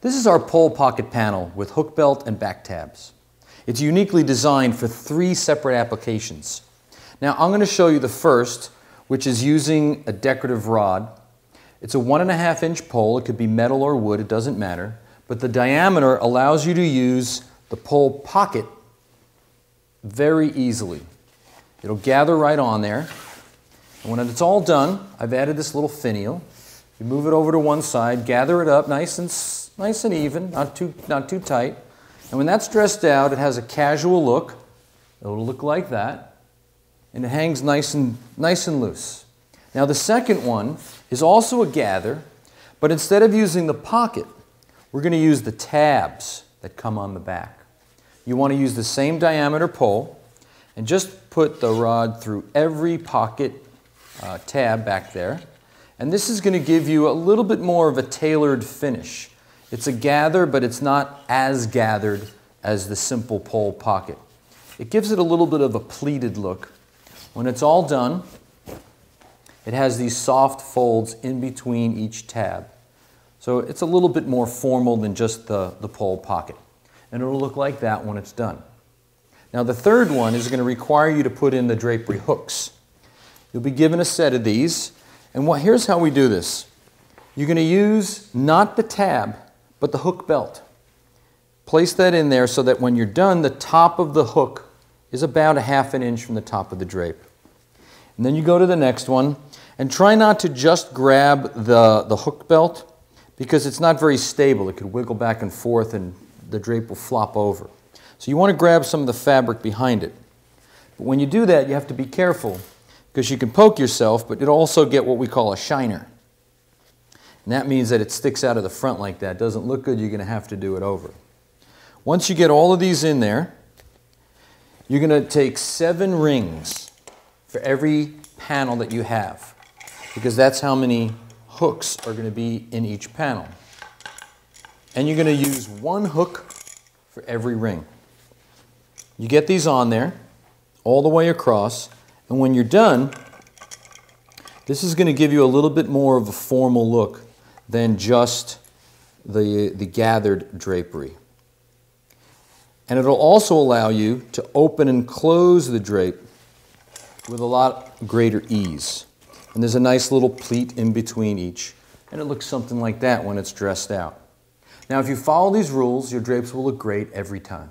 This is our pole pocket panel with hook belt and back tabs. It's uniquely designed for 3 separate applications. Now I'm going to show you the first, which is using a decorative rod. It's a 1.5 inch pole. It could be metal or wood, it doesn't matter. But the diameter allows you to use the pole pocket very easily. It'll gather right on there. And when it's all done, I've added this little finial. You move it over to one side, gather it up nice and even, not too tight. And when that's dressed out, it has a casual look. It'll look like that. And it hangs nice and loose. Now the second one is also a gather, but instead of using the pocket, we're going to use the tabs that come on the back. You want to use the same diameter pole and just put the rod through every pocket tab back there. And this is going to give you a little bit more of a tailored finish. It's a gather, but it's not as gathered as the simple pole pocket. It gives it a little bit of a pleated look. When it's all done, it has these soft folds in between each tab. So it's a little bit more formal than just the pole pocket. And it'll look like that when it's done. Now the third one is going to require you to put in the drapery hooks. You'll be given a set of these. And here's how we do this. You're going to use not the tab, but the hook belt. Place that in there so that when you're done, the top of the hook is about 1/2 inch from the top of the drape. And then you go to the next one, and try not to just grab the hook belt, because it's not very stable. It could wiggle back and forth and the drape will flop over. So you want to grab some of the fabric behind it. But when you do that, you have to be careful, because you can poke yourself, but it'll also get what we call a shiner. And that means that it sticks out of the front like that. It doesn't look good, you're going to have to do it over. Once you get all of these in there, you're going to take 7 rings for every panel that you have, because that's how many hooks are going to be in each panel. And you're going to use 1 hook for every ring. You get these on there all the way across, and when you're done, this is going to give you a little bit more of a formal look than just the gathered drapery. And it'll also allow you to open and close the drape with a lot greater ease. And there's a nice little pleat in between each, and it looks something like that when it's dressed out. Now if you follow these rules, your drapes will look great every time.